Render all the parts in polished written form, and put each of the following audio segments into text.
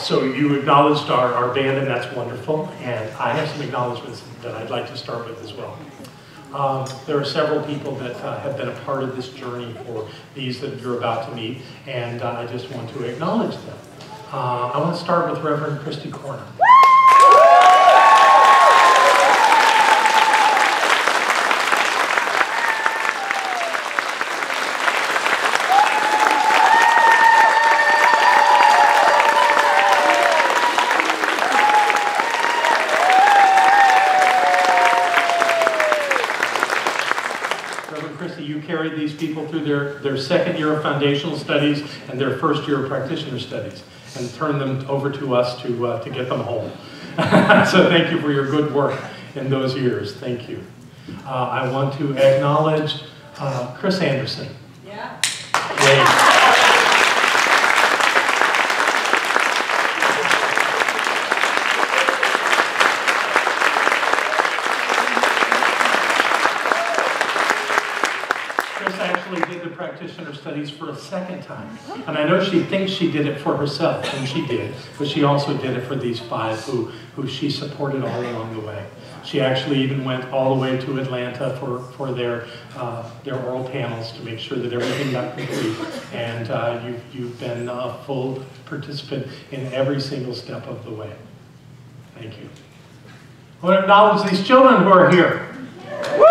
So you acknowledged our band, and that's wonderful. And I have some acknowledgments that I'd like to start with as well. There are several people that have been a part of this journey for these that you're about to meet, and I just want to acknowledge them. I want to start with Reverend Christy Corner. Carried these people through their second year of foundational studies and their first year of practitioner studies, and turned them over to us to get them home. So thank you for your good work in those years. Thank you. I want to acknowledge Chris Anderson. Yeah. Practitioner studies for a second time. And I know she thinks she did it for herself, and she did, but she also did it for these 5 who she supported all along the way. She actually even went all the way to Atlanta for their oral panels to make sure that everything got complete. And you've been a full participant in every single step of the way. Thank you. I want to acknowledge these children who are here. Woo!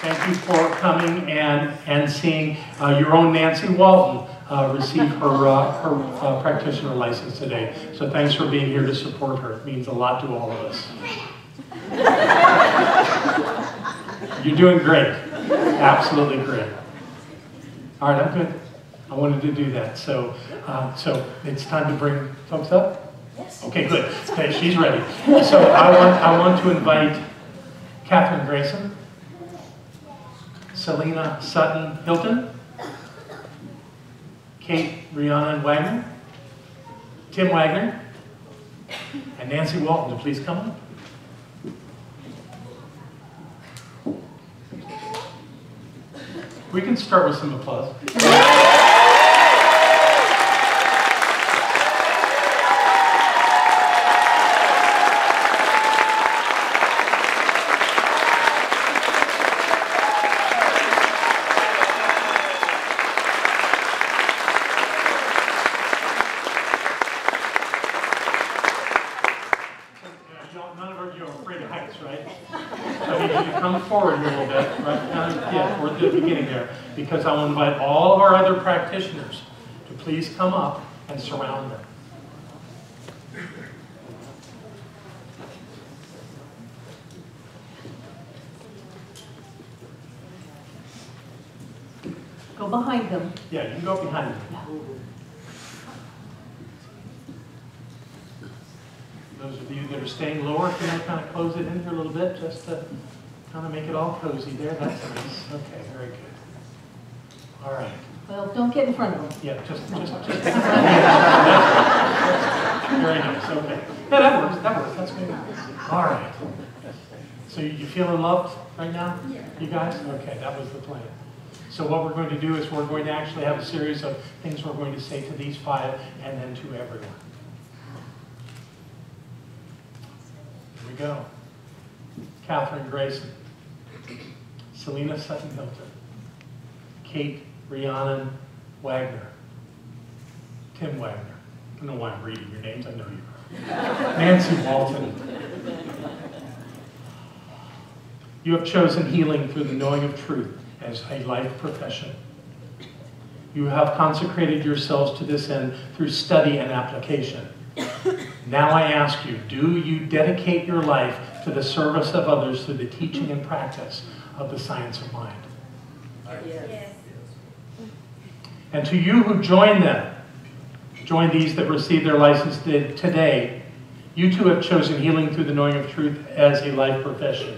Thank you for coming and seeing your own Nancy Walton receive her practitioner license today. So thanks for being here to support her. It means a lot to all of us. You're doing great. Absolutely great. All right, I'm good. I wanted to do that. So it's time to bring folks up? Yes. Okay, good. Okay, she's ready. So I want to invite Katherine Greysen, Selena Sutton-Hilton, Kate, Rihanna, and Wagner, Tim Wagner, and Nancy Walton to please come up. We can start with some applause. Forward here a little bit, right? Yeah, we're at the beginning there, because I want to invite all of our other practitioners to please come up and surround them. Go behind them. Yeah, you can go behind them. Those of you that are staying lower, can I kind of close it in here a little bit, just to kind of make it all cozy there. That's nice. Okay, very good. All right. Well, don't get in front of them. Yeah, just. Very nice. Okay. Yeah, that works. That works. That's good. All right. So you feeling loved right now? Yeah. You guys? Okay, that was the plan. So what we're going to do is we're going to actually have a series of things we're going to say to these 5 and then to everyone. Here we go. Katherine Greysen, Selena Sutton-Hilton, Kate, Rihanna, Wagner, Tim Wagner. I don't know why I'm reading your names, I know you are. Nancy Walton. You have chosen healing through the knowing of truth as a life profession. You have consecrated yourselves to this end through study and application. Now I ask you, do you dedicate your life to the service of others through the teaching and practice of the science of mind? Yes. And to you who join these that receive their license today, you too have chosen healing through the knowing of truth as a life profession.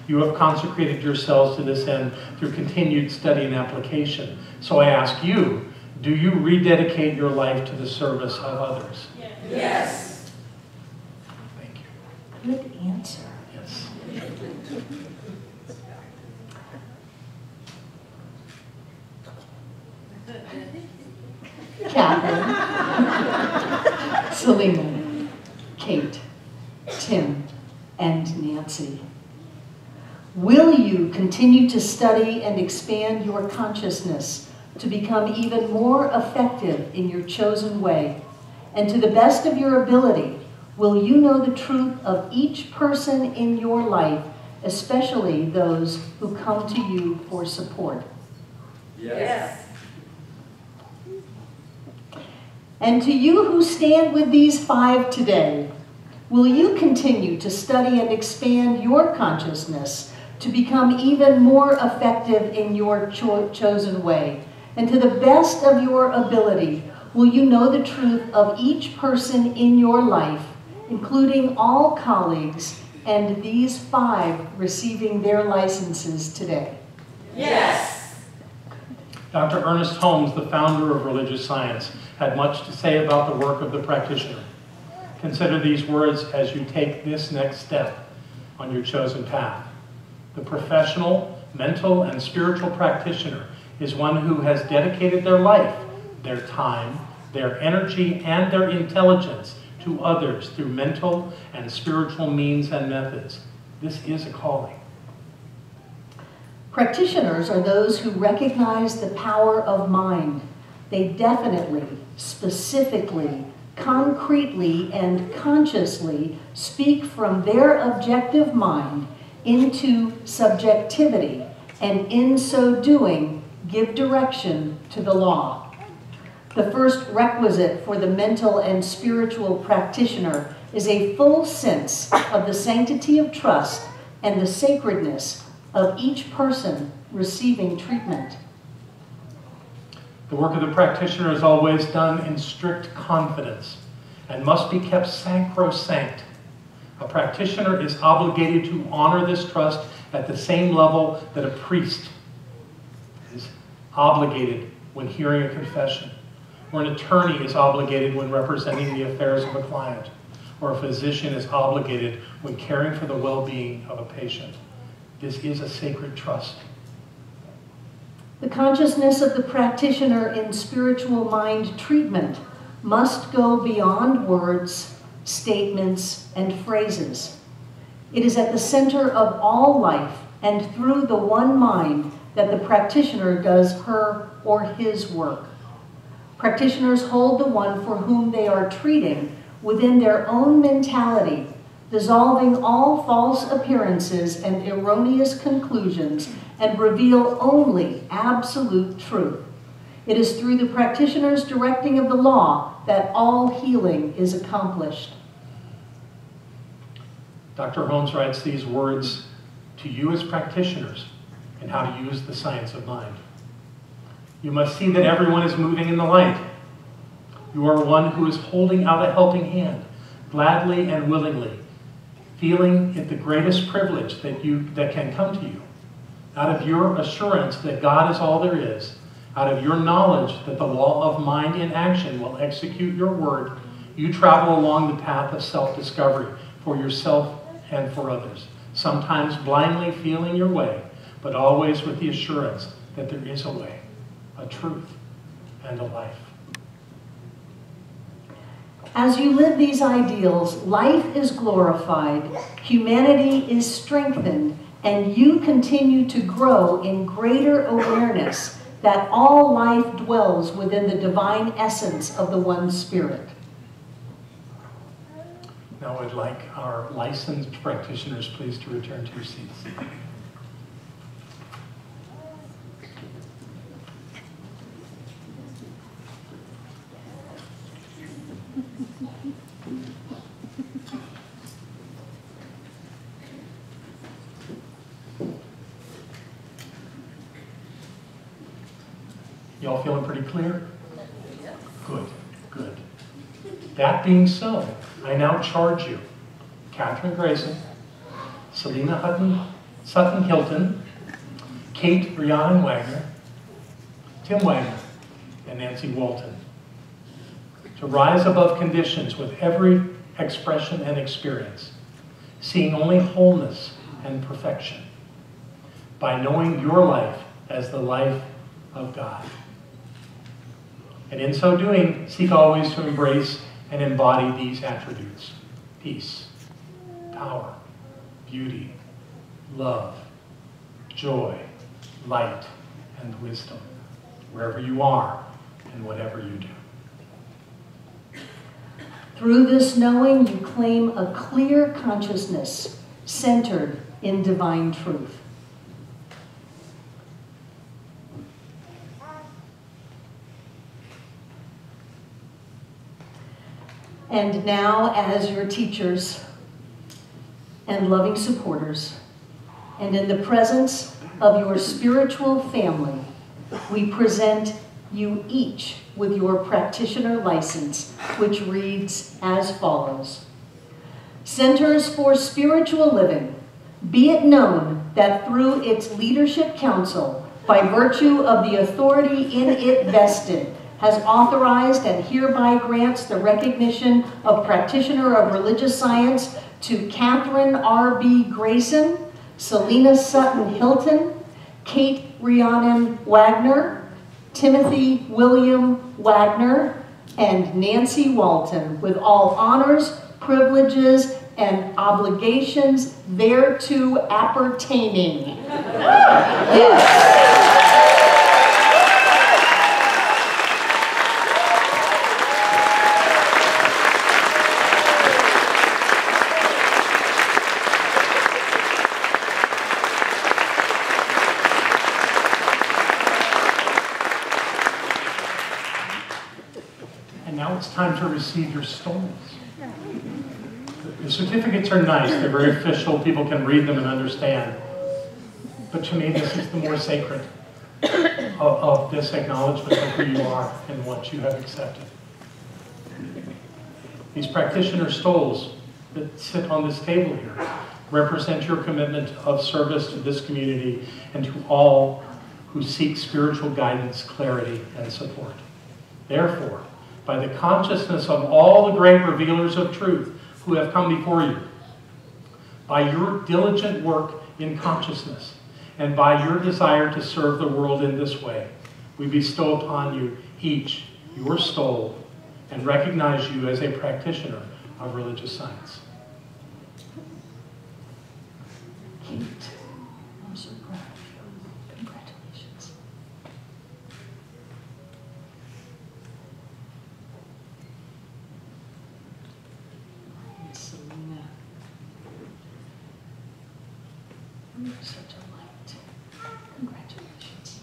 You have consecrated yourselves to this end through continued study and application. So I ask you, do you rededicate your life to the service of others? Yes. Thank you. Good answer. Yes. Selena, Kate, Tim, and Nancy. Will you continue to study and expand your consciousness to become even more effective in your chosen way? And to the best of your ability, will you know the truth of each person in your life, especially those who come to you for support? Yes. And to you who stand with these 5 today, will you continue to study and expand your consciousness to become even more effective in your chosen way? And to the best of your ability, will you know the truth of each person in your life, including all colleagues and these 5 receiving their licenses today? Yes. Dr. Ernest Holmes, the founder of religious science, had much to say about the work of the practitioner. Consider these words as you take this next step on your chosen path. The professional, mental, and spiritual practitioner is one who has dedicated their life, their time, their energy, and their intelligence to others through mental and spiritual means and methods. This is a calling. Practitioners are those who recognize the power of mind. They definitely, specifically, concretely, and consciously speak from their objective mind into subjectivity, and in so doing, give direction to the law. The first requisite for the mental and spiritual practitioner is a full sense of the sanctity of trust and the sacredness of each person receiving treatment. The work of the practitioner is always done in strict confidence and must be kept sacrosanct. A practitioner is obligated to honor this trust at the same level that a priest is obligated when hearing a confession, or an attorney is obligated when representing the affairs of a client, or a physician is obligated when caring for the well-being of a patient. This is a sacred trust. The consciousness of the practitioner in spiritual mind treatment must go beyond words, statements, and phrases. It is at the center of all life and through the one mind that the practitioner does her or his work. Practitioners hold the one for whom they are treating within their own mentality, dissolving all false appearances and erroneous conclusions, and reveal only absolute truth. It is through the practitioner's directing of the law that all healing is accomplished. Dr. Holmes writes these words to you as practitioners and how to use the science of mind. You must see that everyone is moving in the light. You are one who is holding out a helping hand, gladly and willingly, feeling it the greatest privilege that can come to you. Out of your assurance that God is all there is, out of your knowledge that the law of mind in action will execute your word, you travel along the path of self-discovery for yourself and for others, sometimes blindly feeling your way, but always with the assurance that there is a way, a truth, and a life. As you live these ideals, life is glorified, humanity is strengthened, and you continue to grow in greater awareness that all life dwells within the divine essence of the one Spirit. Now I'd like our licensed practitioners, please, to return to your seats. You all feeling pretty clear? Good, good. That being so, I now charge you, Katherine Greysen, Selena Sutton-Hilton, Kate Wagner, Tim Wagner, and Nancy Walton, to rise above conditions with every expression and experience, seeing only wholeness and perfection, by knowing your life as the life of God. And in so doing, seek always to embrace and embody these attributes: peace, power, beauty, love, joy, light, and wisdom, wherever you are and whatever you do. Through this knowing, you claim a clear consciousness centered in divine truth. And now, as your teachers and loving supporters, and in the presence of your spiritual family, we present you each with your practitioner license, which reads as follows. Centers for Spiritual Living, be it known that through its Leadership Council, by virtue of the authority in it vested, has authorized and hereby grants the recognition of Practitioner of Religious Science to Katherine R.B. Greysen, Selena Sutton-Hilton, Kate Rhiannon Wagner, Timothy William Wagner, and Nancy Walton, with all honors, privileges, and obligations thereto appertaining. Yes. It's time to receive your stoles. The certificates are nice, they're very official, people can read them and understand. But to me, this is the more sacred of this acknowledgement of who you are and what you have accepted. These practitioner stoles that sit on this table here represent your commitment of service to this community and to all who seek spiritual guidance, clarity, and support. Therefore, by the consciousness of all the great revealers of truth who have come before you, by your diligent work in consciousness, and by your desire to serve the world in this way, we bestow upon you each your stole and recognize you as a practitioner of religious science. Kate, I'm so proud of you. Congratulations. Selena, you're such a light. Congratulations.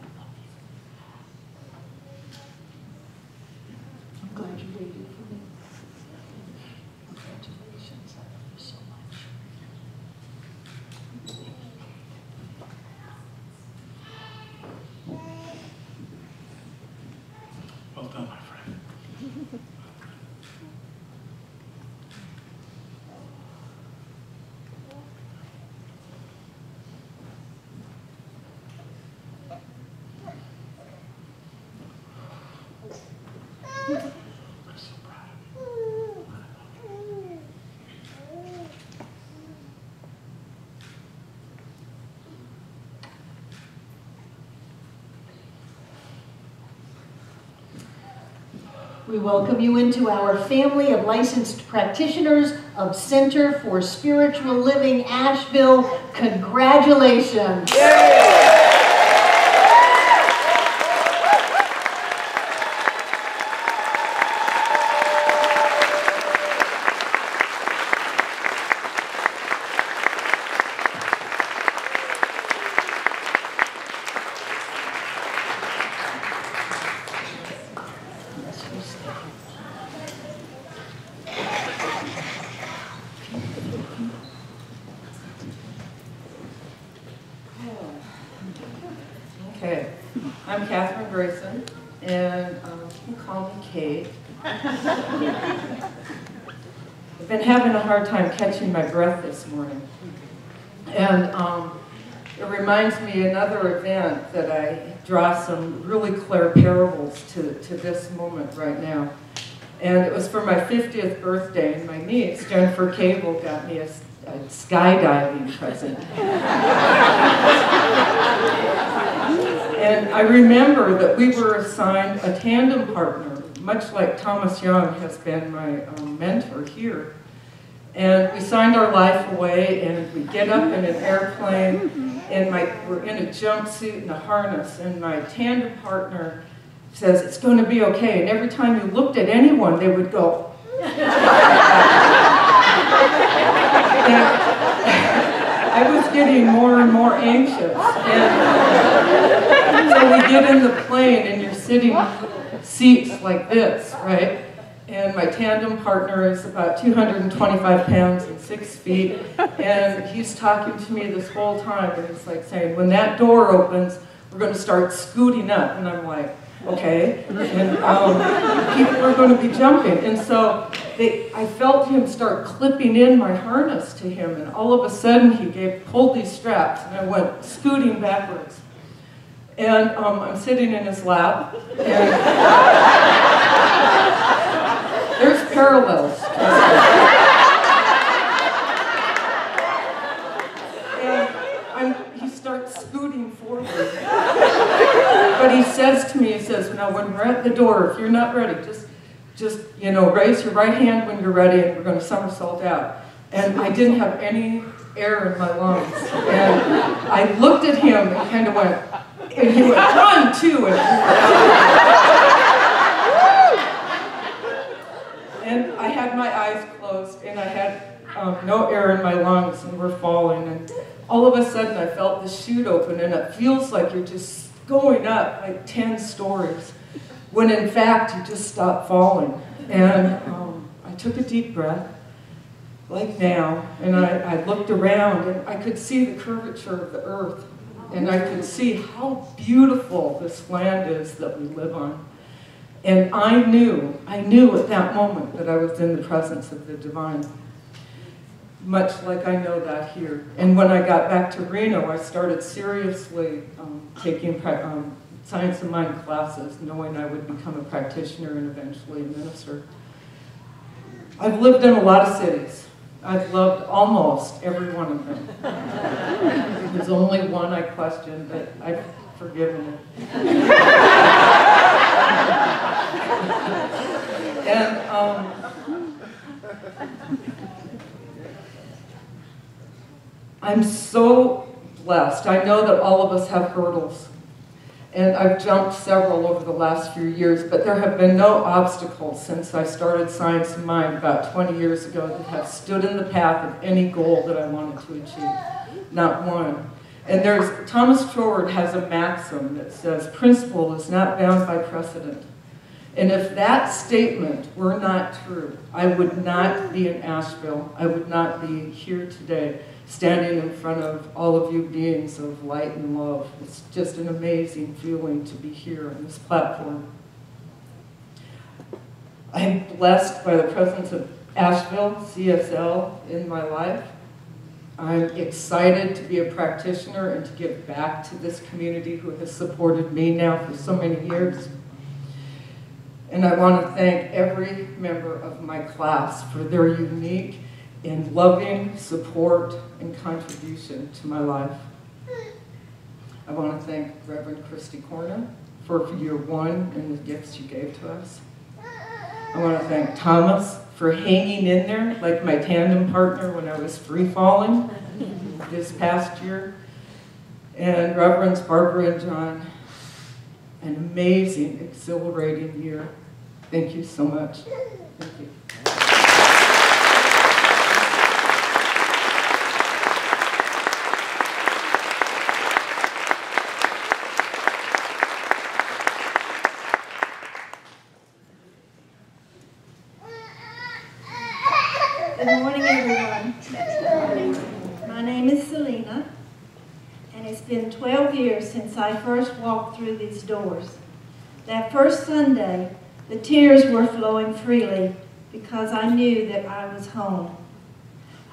I love you. I'm glad you waited for me. Congratulations. I love you so much. Well done, my friend. I'm so proud of you. We welcome you into our family of licensed practitioners of Center for Spiritual Living, Asheville. Congratulations. Okay, I'm Katherine Greysen, and you can call me Kate. I've been having a hard time catching my breath this morning. And it reminds me of another event that I draw some really clear parables to this moment right now. And it was for my 50th birthday, and my niece, Jennifer Cable, got me a skydiving present. And I remember that we were assigned a tandem partner, much like Thomas Young has been my mentor here. And we signed our life away, and we get up in an airplane, and we're in a jumpsuit and a harness, and my tandem partner says, "It's going to be okay." And every time you looked at anyone, they would go. And I was getting more and more anxious. And so we get in the plane, and you're sitting seats like this, right? And my tandem partner is about 225 pounds and 6 feet, and he's talking to me this whole time, and he's like saying, "When that door opens, we're going to start scooting up." And I'm like, okay. And people are going to be jumping. And so I felt him start clipping in my harness to him, and all of a sudden he pulled these straps, and I went scooting backwards. And I'm sitting in his lap, and there's parallels. And he starts scooting forward. But he says to me, he says, "Now when we're at the door, if you're not ready, just raise your right hand when you're ready, and we're going to somersault out." And I didn't have any air in my lungs. And I looked at him and kind of went, and he went, "Run, too." And I had my eyes closed, and I had no air in my lungs, and we're falling. And all of a sudden, I felt the chute open, and it feels like you're just going up like 10 stories, when in fact, you just stop falling. And I took a deep breath, like now, and I looked around, and I could see the curvature of the earth, and I could see how beautiful this land is that we live on. And I knew at that moment that I was in the presence of the divine, much like I know that here. And when I got back to Reno, I started seriously taking science of mind classes, knowing I would become a practitioner and eventually a minister. I've lived in a lot of cities. I've loved almost every one of them. There's only one I questioned, but I've forgiven it. And I'm so blessed. I know that all of us have hurdles. And I've jumped several over the last few years, but there have been no obstacles since I started Science of Mind about 20 years ago that have stood in the path of any goal that I wanted to achieve. Not one. And Thomas Troward has a maxim that says, "Principle is not bound by precedent." And if that statement were not true, I would not be in Asheville. I would not be here today, standing in front of all of you beings of light and love. It's just an amazing feeling to be here on this platform. I'm blessed by the presence of Asheville, CSL, in my life. I'm excited to be a practitioner and to give back to this community who has supported me now for so many years. And I want to thank every member of my class for their unique and loving support and contribution to my life. I want to thank Reverend Christy Corner for year 1 and the gifts you gave to us. I want to thank Thomas for hanging in there like my tandem partner when I was free falling this past year. And Reverends Barbara and John, an amazing, exhilarating year. Thank you so much. Thank you. Good morning, everyone. My name is Selena, and it's been 12 years since I first walked through these doors. That first Sunday, the tears were flowing freely because I knew that I was home.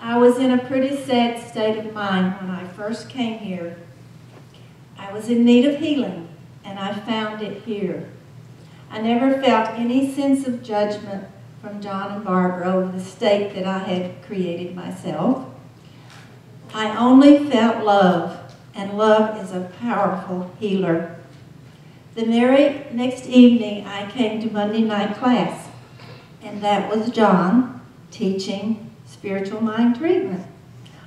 I was in a pretty sad state of mind when I first came here. I was in need of healing, and I found it here. I never felt any sense of judgment from John and Barbara over the state that I had created myself. I only felt love, and love is a powerful healer. The very next evening, I came to Monday night class, and that was John teaching spiritual mind treatment.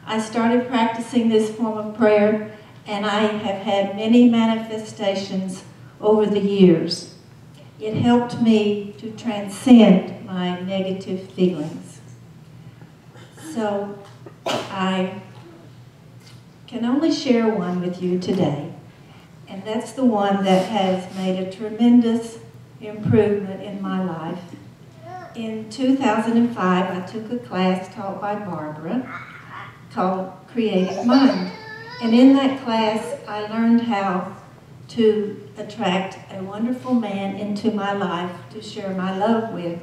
I started practicing this form of prayer, and I have had many manifestations over the years. It helped me to transcend my negative feelings. So I can only share one with you today, and that's the one that has made a tremendous improvement in my life. In 2005, I took a class taught by Barbara called Creative Mind. And in that class, I learned how to attract a wonderful man into my life to share my love with.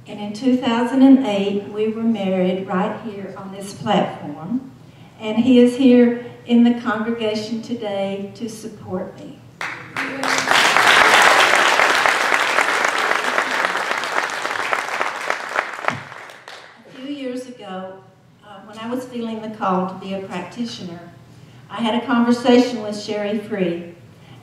And in 2008, we were married right here on this platform. And he is here in the congregation today to support me. A few years ago, when I was feeling the call to be a practitioner, I had a conversation with Sherry Free,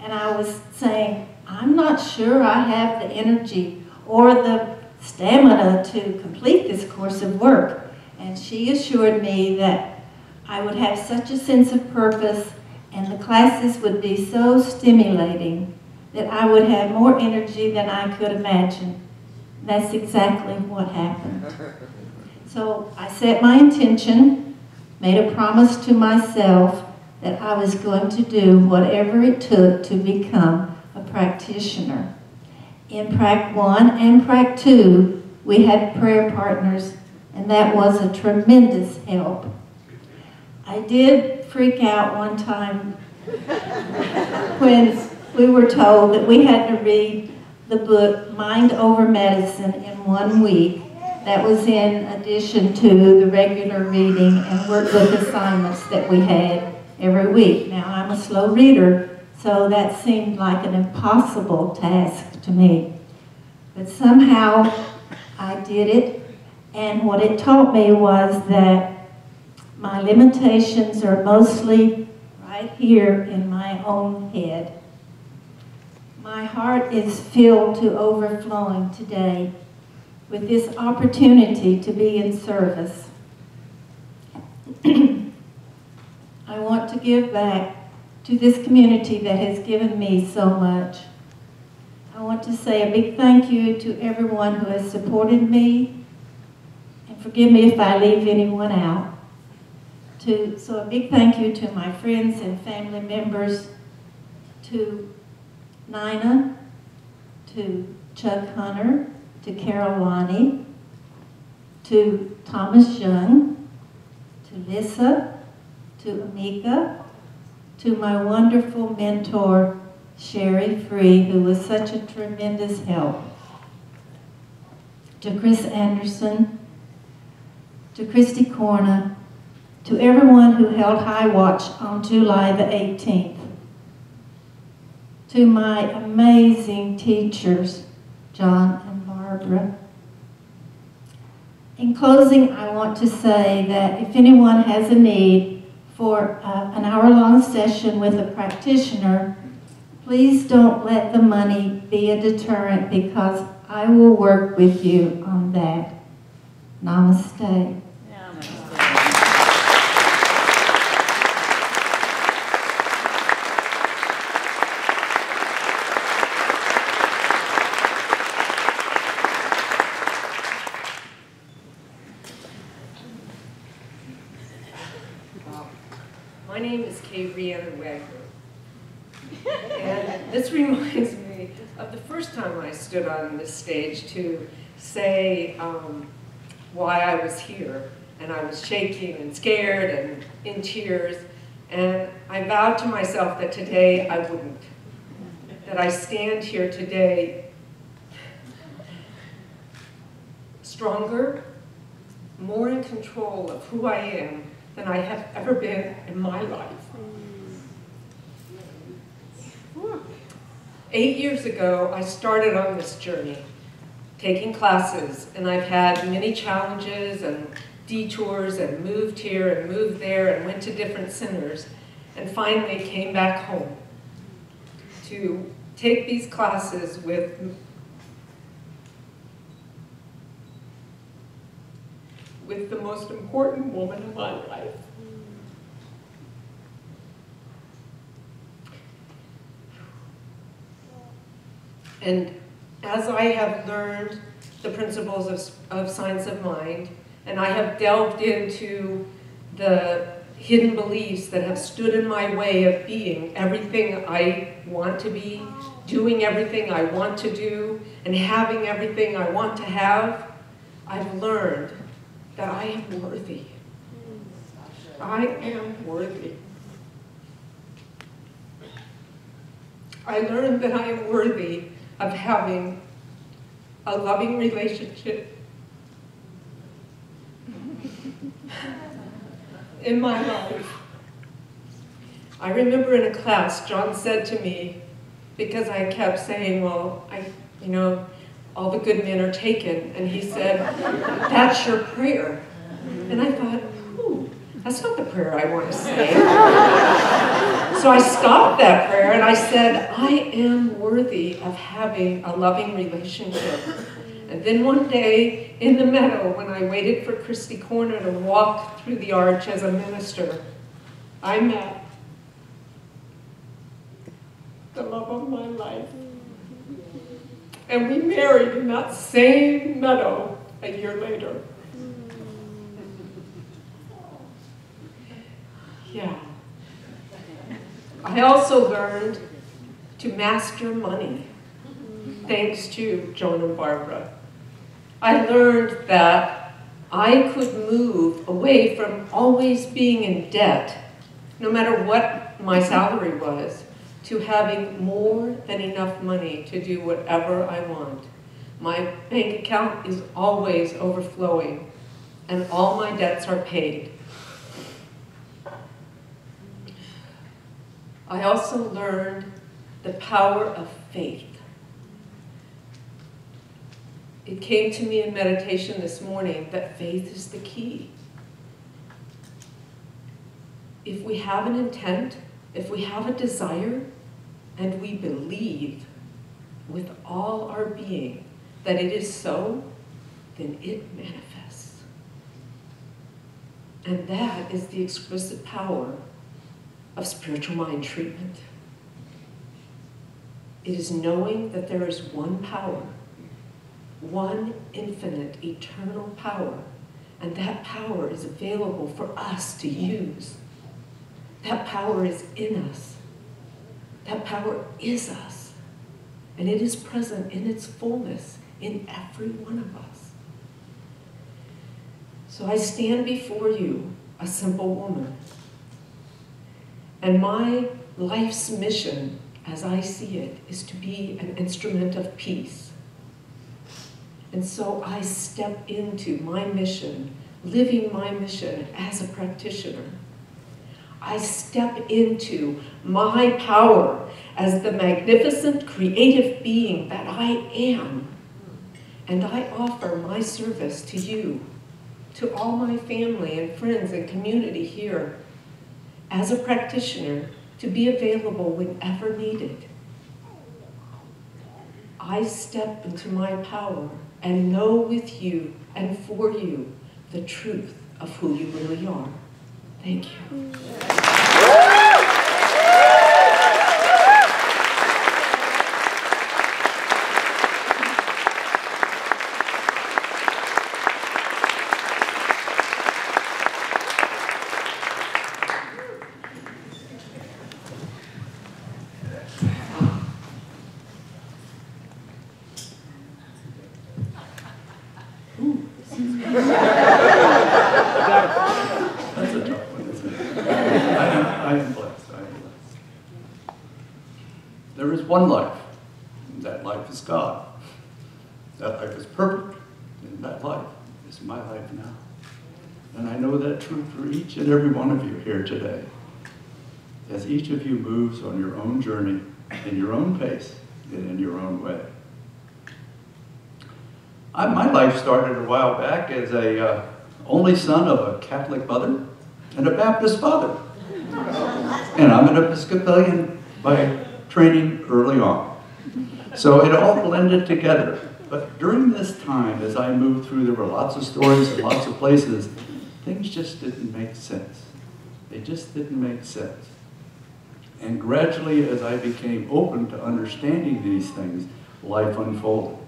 and I was saying, I'm not sure I have the energy or the stamina to complete this course of work. And she assured me that I would have such a sense of purpose and the classes would be so stimulating that I would have more energy than I could imagine. That's exactly what happened. So I set my intention, made a promise to myself that I was going to do whatever it took to become a practitioner. In Prac 1 and Prac 2, we had prayer partners, and that was a tremendous help. I did freak out one time when we were told that we had to read the book Mind Over Medicine in 1 week. That was in addition to the regular reading and workbook assignments that we had every week. Now, I'm a slow reader, so that seemed like an impossible task to me. But somehow I did it, and what it taught me was that my limitations are mostly right here in my own head. My heart is filled to overflowing today with this opportunity to be in service. I want to give back to this community that has given me so much. I want to say a big thank you to everyone who has supported me, and forgive me if I leave anyone out. So a big thank you to my friends and family members, to Nina, to Chuck Hunter, to Carol Lonnie, to Thomas Young, to Lissa, to Amika, to my wonderful mentor, Sherry Free, who was such a tremendous help, to Chris Anderson, to Christy Corna, to everyone who held high watch on July the 18th, to my amazing teachers, John and Barbara. In closing, I want to say that if anyone has a need for an hour-long session with a practitioner, please don't let the money be a deterrent, because I will work with you on that. Namaste. My name is Wagner, and this reminds me of the first time I stood on this stage to say why I was here, and I was shaking and scared and in tears, and I vowed to myself that today I wouldn't, that I stand here today stronger, more in control of who I am than I have ever been in my life. 8 years ago, I started on this journey, taking classes, and I've had many challenges and detours and moved here and moved there and went to different centers, and finally came back home to to take these classes with the most important woman in my life. And as I have learned the principles of science of mind, and I have delved into the hidden beliefs that have stood in my way of being everything I want to be, doing everything I want to do, and having everything I want to have, I've learned that I am worthy. I am worthy. I learned that I am worthy of having a loving relationship in my life. I remember in a class, John said to me, because I kept saying, well, all the good men are taken, and he said, that's your prayer. And I thought, ooh, that's not the prayer I want to say. So I stopped that prayer and I said, I am worthy of having a loving relationship. And then one day in the meadow, when I waited for Christy Corner to walk through the arch as a minister, I met the love of my life. And we married in that same meadow a year later. Yeah. I also learned to master money, thanks to Joan and Barbara. I learned that I could move away from always being in debt, no matter what my salary was, to having more than enough money to do whatever I want. My bank account is always overflowing, and all my debts are paid. I also learned the power of faith. It came to me in meditation this morning that faith is the key. If we have an intent, if we have a desire, and we believe with all our being that it is so, then it manifests. And that is the exquisite power of spiritual mind treatment. It is knowing that there is one power, one infinite, eternal power, and that power is available for us to use. That power is in us. That power is us, and it is present in its fullness in every one of us. So I stand before you, a simple woman, and my life's mission, as I see it, is to be an instrument of peace. And so I step into my mission, living my mission as a practitioner. I step into my power as the magnificent creative being that I am. And I offer my service to you, to all my family and friends and community here, as a practitioner, to be available whenever needed. I step into my power and know with you and for you the truth of who you really are. Thank you. One life, and that life is God. That life is perfect, and that life is my life now. And I know that truth for each and every one of you here today. As each of you moves on your own journey, in your own pace, and in your own way. My life started a while back as a only son of a Catholic mother and a Baptist father. And I'm an Episcopalian by training early on. So it all blended together. But during this time, as I moved through, there were lots of stories and lots of places. Things just didn't make sense. They just didn't make sense. And gradually, as I became open to understanding these things, life unfolded.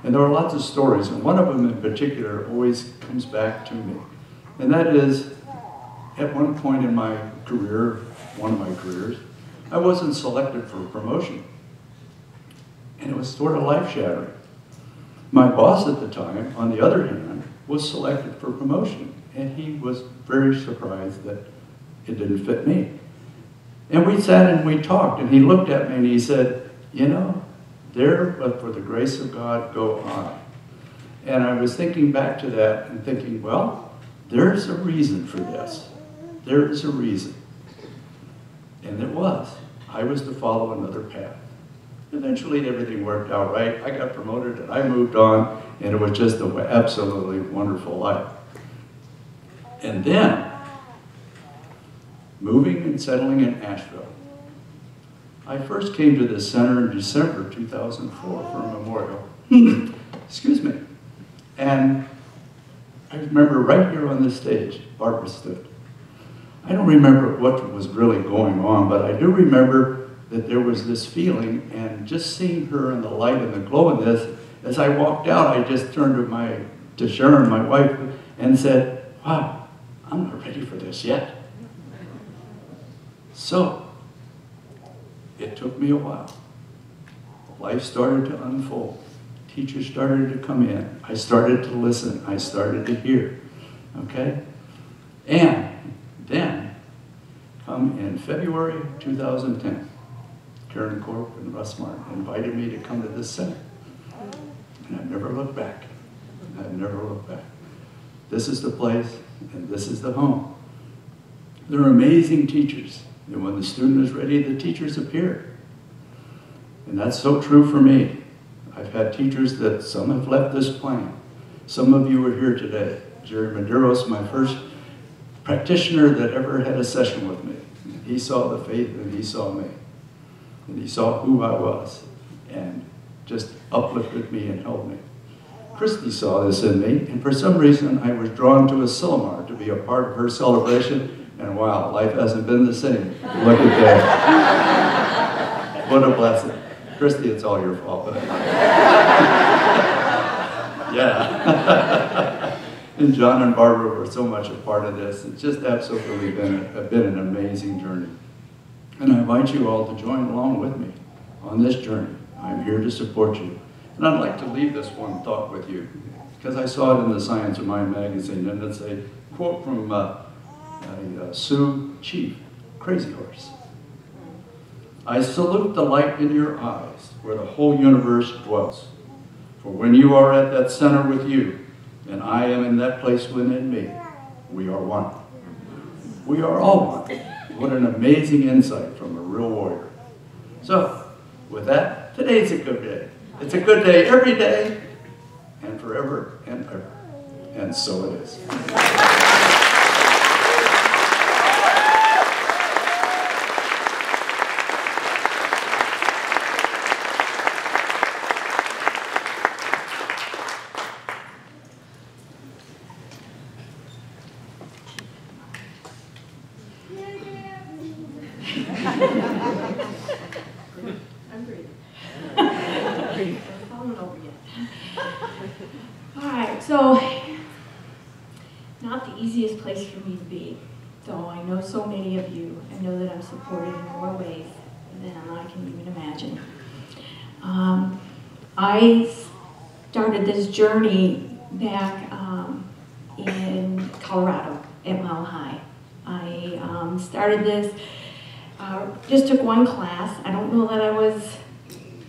And there are lots of stories, and one of them in particular always comes back to me. And that is, at one point in my career, one of my careers, I wasn't selected for a promotion. And it was sort of life-shattering. My boss at the time, on the other hand, was selected for promotion. And he was very surprised that it didn't fit me. And we sat and we talked, and he looked at me and he said, you know, there, but for the grace of God, go I. And I was thinking back to that and thinking, well, there's a reason for this. There is a reason. And it was. I was to follow another path. Eventually, everything worked out right. I got promoted and I moved on, and it was just an absolutely wonderful life. And then, moving and settling in Asheville. I first came to this center in December 2004 for a memorial. Excuse me. And I remember right here on the stage, Barbara stood. I don't remember what was really going on, but I do remember that there was this feeling, and just seeing her in the light and the glow in this, as I walked out, I just turned to Sharon, my wife, and said, wow, I'm not ready for this yet. So, it took me a while. Life started to unfold. Teachers started to come in. I started to listen. I started to hear. Okay? And then, come in February 2010, Karen Corp and Russ Martin invited me to come to this center. And I've never looked back. I've never looked back. This is the place, and this is the home. They're amazing teachers. And when the student is ready, the teachers appear. And that's so true for me. I've had teachers that some have left this plane. Some of you are here today. Jerry Medeiros, my first practitioner that ever had a session with me. He saw the faith and he saw me. And he saw who I was and just uplifted me and held me. Christy saw this in me, and for some reason I was drawn to Asilomar to be a part of her celebration. And wow, life hasn't been the same. Look at that. What a blessing. Christy, it's all your fault. But yeah. And John and Barbara were so much a part of this. It's just absolutely been an amazing journey. And I invite you all to join along with me on this journey. I'm here to support you. And I'd like to leave this one thought with you, because I saw it in the Science of Mind magazine, and it's a quote from Sioux Chief, Crazy Horse. I salute the light in your eyes where the whole universe dwells. For when you are at that center with you, and I am in that place within me, we are one. We are all one. What an amazing insight from a real warrior. So, with that, today's a good day. It's a good day every day, and forever and ever. And so it is. I'm breathing. Falling over yet. All right, so not the easiest place for me to be. So I know so many of you. I know that I'm supported in more ways than I can even imagine. I started this journey back in Colorado at Mile High. I started this, just took one class. I don't know that I was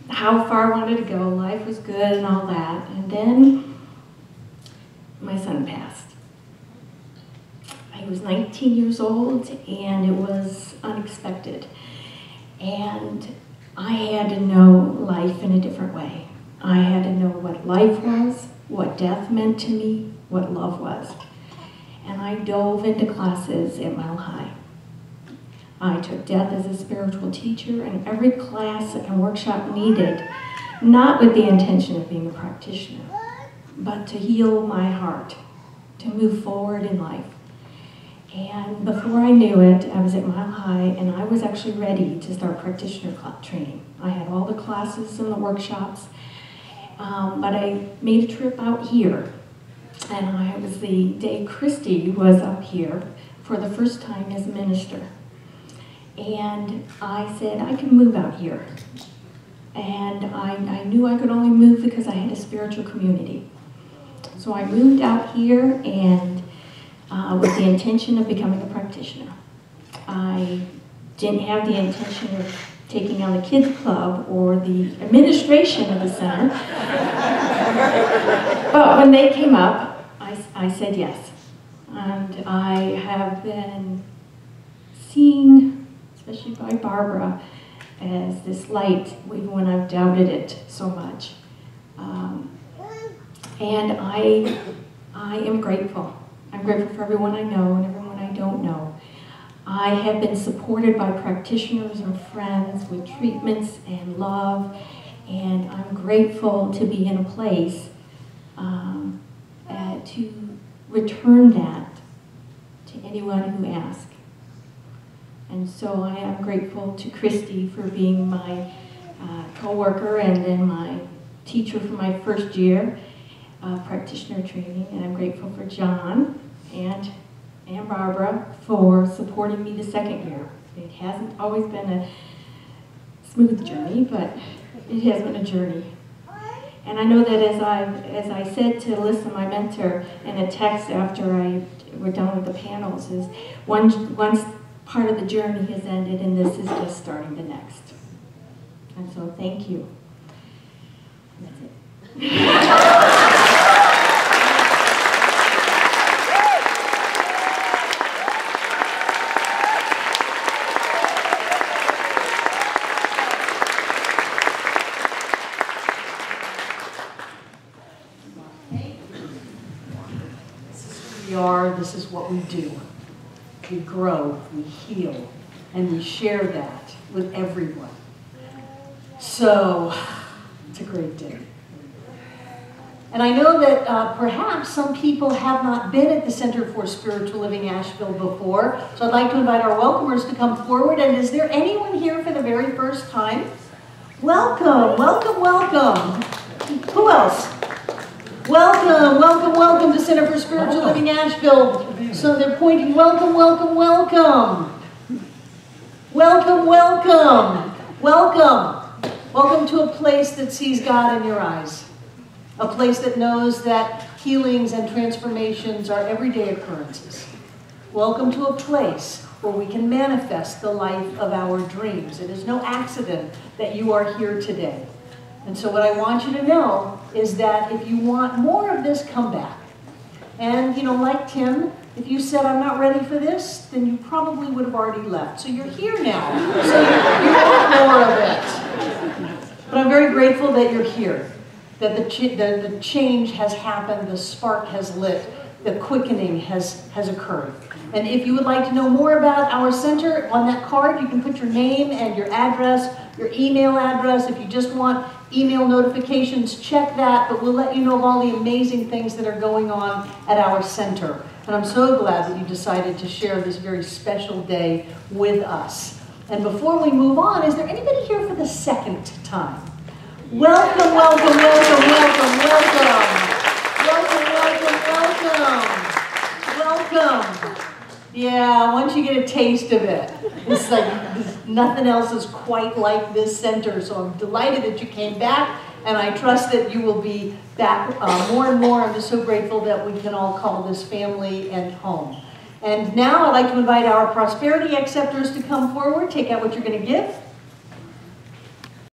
how far I wanted to go. Life was good and all that. And then my son passed. He was 19 years old, and it was unexpected. And I had to know life in a different way. I had to know what life was, what death meant to me, what love was. And I dove into classes at Mile High. I took death as a spiritual teacher, and every class and workshop needed, not with the intention of being a practitioner, but to heal my heart, to move forward in life. And before I knew it, I was at Mile High, and I was actually ready to start practitioner training. I had all the classes and the workshops, but I made a trip out here. And it was the day Christy was up here for the first time as a minister. And I said, I can move out here. And I knew I could only move because I had a spiritual community. So I moved out here and with the intention of becoming a practitioner. I didn't have the intention of taking on the kids club or the administration of the center. But when they came up, I said yes. And I have been seen, especially by Barbara, as this light, even when I've doubted it so much. And I am grateful. I'm grateful for everyone I know and everyone I don't know. I have been supported by practitioners and friends with treatments and love, and I'm grateful to be in a place to return that to anyone who asks. And so I am grateful to Christy for being my co-worker and then my teacher for my first year practitioner training, and I'm grateful for John and Barbara for supporting me the second year. It hasn't always been a smooth journey, but it has been a journey. And I know that as I said to Alyssa, my mentor, in a text after we're done with the panels, is once part of the journey has ended and this is just starting the next. And so thank you. That's it. This is what we do. We grow, we heal, and we share that with everyone. So, it's a great day. And I know that perhaps some people have not been at the Center for Spiritual Living Asheville before, so I'd like to invite our welcomers to come forward. And is there anyone here for the very first time? Welcome, welcome, welcome. Who else? Welcome, welcome, welcome to Center for Spiritual Living Asheville. So they're pointing, welcome, welcome, welcome. Welcome, welcome, welcome. Welcome to a place that sees God in your eyes. A place that knows that healings and transformations are everyday occurrences. Welcome to a place where we can manifest the life of our dreams. It is no accident that you are here today. And so what I want you to know is that if you want more of this, come back. And, you know, like Tim, if you said, I'm not ready for this, then you probably would have already left. So you're here now. So you want more of it. But I'm very grateful that you're here, that the change has happened, the spark has lit, the quickening has occurred. And if you would like to know more about our center, on that card you can put your name and your address, your email address. If you just want email notifications, check that, but we'll let you know of all the amazing things that are going on at our center. And I'm so glad that you decided to share this very special day with us. And before we move on, is there anybody here for the second time? Welcome, welcome, welcome, welcome, welcome. Welcome, welcome, welcome. Welcome. Yeah, once you get a taste of it, it's like nothing else is quite like this center. So I'm delighted that you came back, and I trust that you will be back more and more. I'm just so grateful that we can all call this family and home. And now I'd like to invite our prosperity acceptors to come forward. Take out what you're going to give.